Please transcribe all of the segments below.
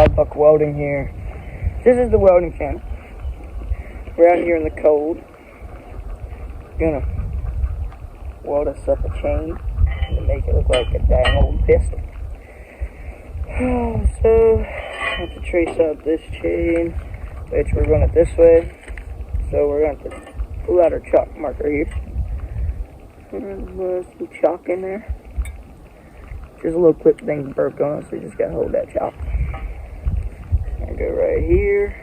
Redbox welding here. This is the welding channel. We're out here in the cold. Gonna weld us up a chain to make it look like a dang old pistol. So, I have to trace out this chain, which we're going this way. So we're going to pull out our chalk marker here. There's some chalk in there. Just a little clip thing broke on it, so you just gotta hold that chalk. And go right here.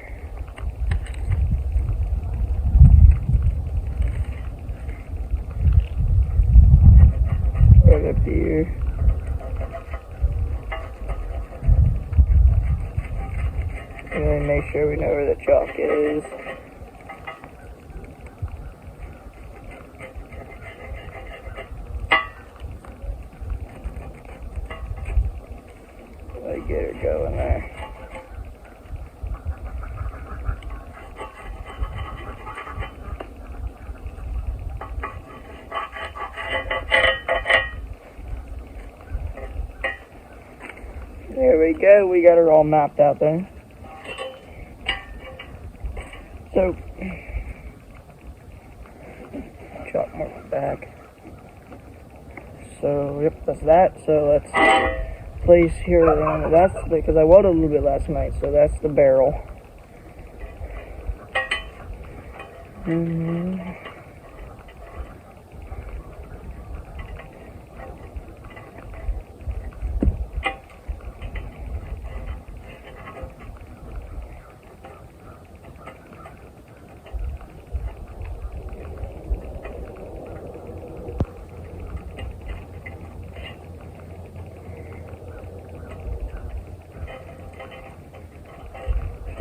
Right up here. And then make sure we know where the chalk is. Get her going there. There we go. We got her all mapped out there. So, chalk mark back. So, yep, that's that. So let's place here. That's because I welded a little bit last night. So that's the barrel.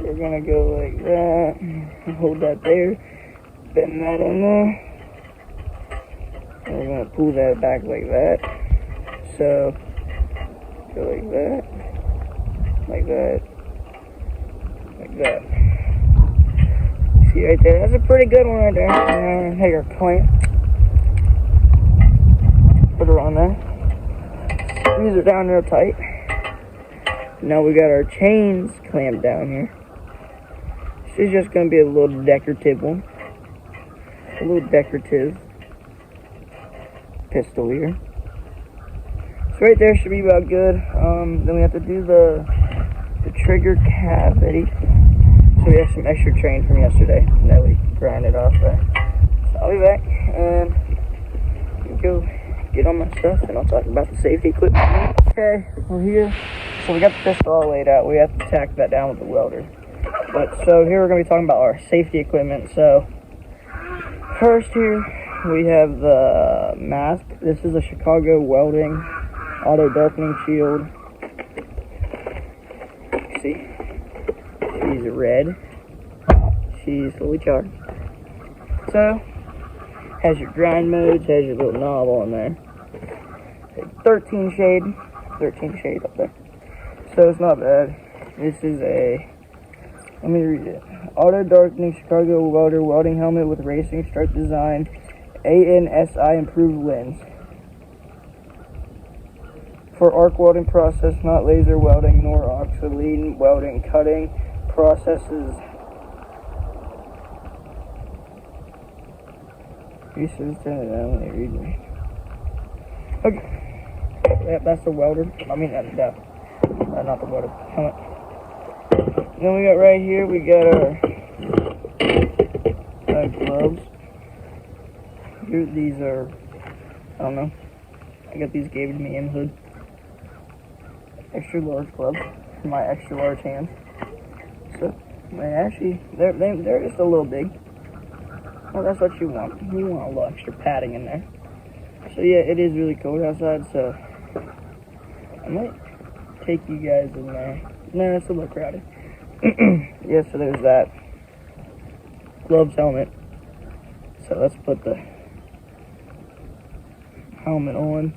We're gonna go like that, hold that there, bend that in there, and we're gonna pull that back like that. So, go like that, like that, like that. See right there, that's a pretty good one right there. Take our clamp, put her on there, squeeze her down real tight. Now we got our chains clamped down here. This is just going to be a little decorative one. A little decorative pistol here. So right there should be about good. Then we have to do the trigger cavity. So we have some extra train from yesterday that we grinded off there. So I'll be back and go get on my stuff and I'll talk about the safety equipment. Okay, we're here. So we got the pistol all laid out. We have to tack that down with the welder. But so here we're going to be talking about our safety equipment. So first here we have the mask. This is a Chicago welding auto darkening shield. See, she's red. She's fully charged. So has your grind modes, has your little knob on there. 13 shade up there. So it's not bad. This is a, let me read it. Auto darkening Chicago welder welding helmet with racing stripe design. ANSI improved lens. For arc welding process, not laser welding nor oxygen welding, cutting processes. You should turn it down when you read me. Okay. Yep, that's the welder. I mean, not the welder. Helmet. Then we got right here, we got our gloves. Here, these are, I don't know. I got these gave to me in hood. Extra large gloves for my extra large hands. So, actually, they're just a little big. Well, that's what you want. You want a little extra padding in there. So yeah, it is really cold outside, so I might take you guys in there. No, it's a little crowded. Yeah, so there's that. Gloves, helmet. So let's put the helmet on.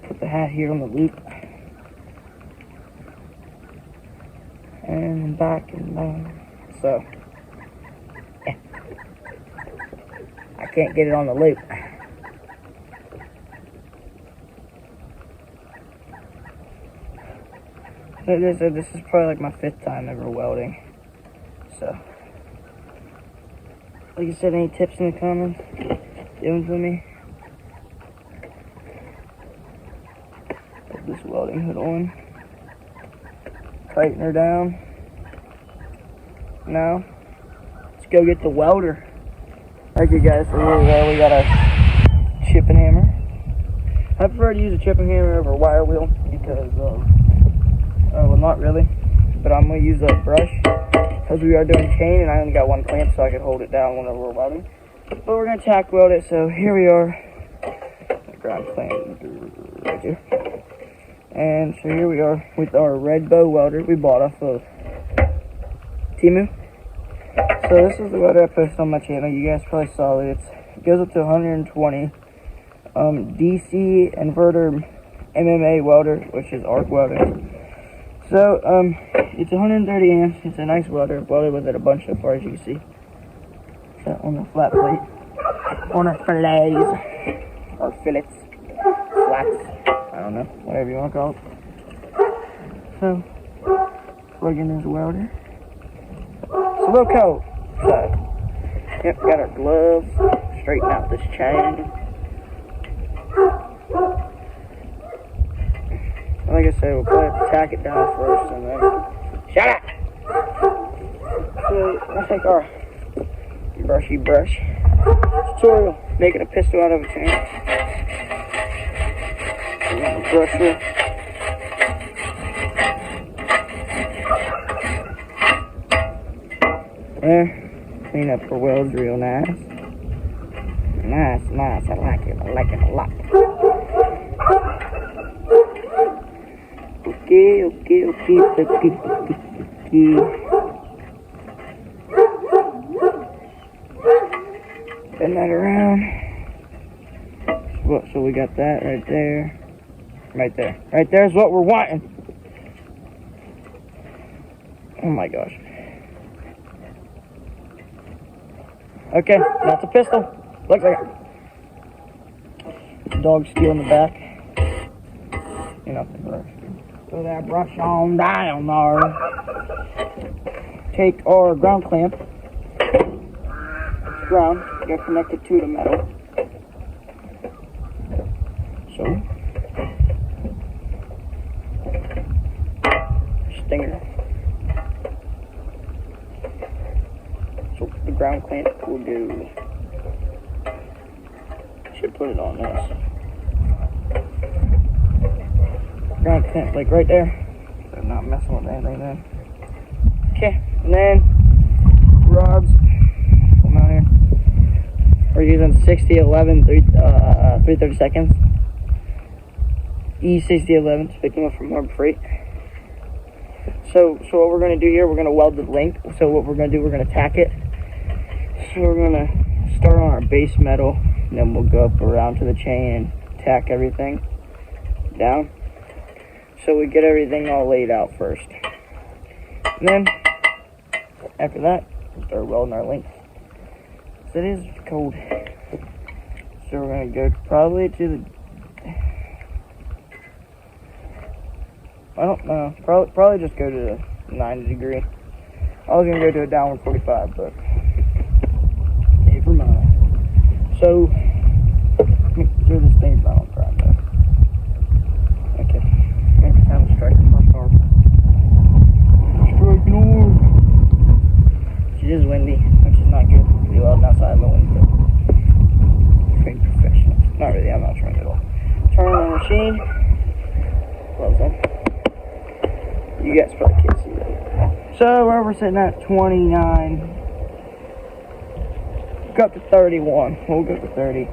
Put the hat here on the loop. And back and down. So, yeah. I can't get it on the loop. This is probably like my 5th time ever welding. So, like I said, any tips in the comments? Give them to me. Put this welding hood on. Tighten her down. Now, let's go get the welder. Okay guys, so here we go. We got a chipping hammer. I prefer to use a chipping hammer over a wire wheel because, well, not really, but I'm going to use a brush because we are doing chain and I only got 1 clamp so I can hold it down whenever we're welding. But we're going to tack weld it, so here we are. Ground clamp right here. And so here we are with our red bow welder we bought off of Timu. So this is the welder I posted on my channel. You guys probably saw it. It goes up to 120. DC inverter MMA welder, which is arc welding. So it's 130 amps. It's a nice welder. Welded with it a bunch so far, as you can see. So on the flat plate, on our fillets or fillets, flats. I don't know, whatever you want to call it. So plug in this welder. It's a little cold. So, yep, got our gloves, straighten out this chain. Like I said, we'll probably have to tack it down first and then... Shut up! So, let's take our brushy brush tutorial, making a pistol out of a chain. So, we're gonna brush it. There. Clean up her welds real nice. Nice. I like it a lot. Okay. Turn that around. So we got that right there. Right there is what we're wanting. Oh my gosh. Okay, that's a pistol. Looks like it. Dog steal in the back. You know, throw that brush on down there. Take our ground clamp. Ground, get connected to the metal. So, stinger. So the ground clamp will do. Should put it on this. Ground clamp, like right there. So I'm not messing with anything then. Okay, and then rods. Come out here. We're using 6011 3/32. E6011, picking up from Harbor Freight. So what we're going to do here, we're going to weld the link. So what we're going to do, we're going to tack it. So we're going to start on our base metal, and then we'll go up around to the chain and tack everything down. So we get everything all laid out first. And then, after that, we'll start welding our links. So it is cold. So we're going to go probably to the... I don't know. Probably just go to the 90 degree. I was going to go to a downward 45, but... never mind. So, make sure this thing's not on prime though. Okay. Next time I'm striking my car. Striking hard. It is windy, which is not good. Be welding outside in the wind, but... trained professional. Not really, I'm not trained at all. Turn on the machine. Gloves on. You guys probably can't see that. So, where we're sitting at 29. Go up to 31. We'll go to 30.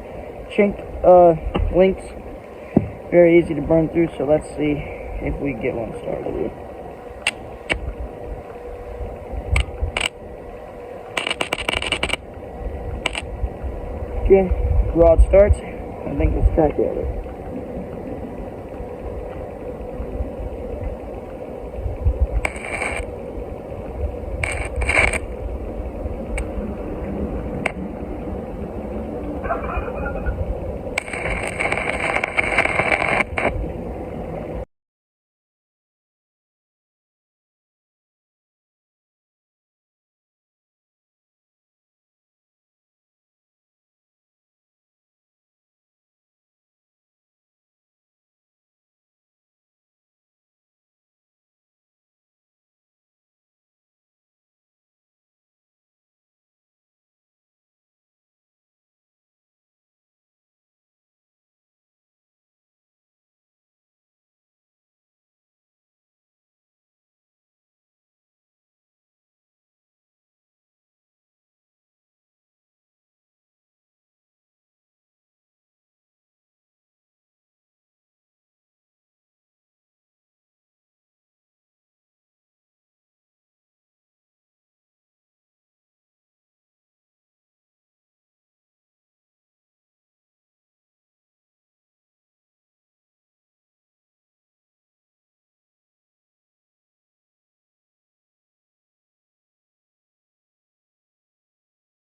Chink links. Very easy to burn through, so let's see if we get one started. Okay, rod starts. I think it's tack at it.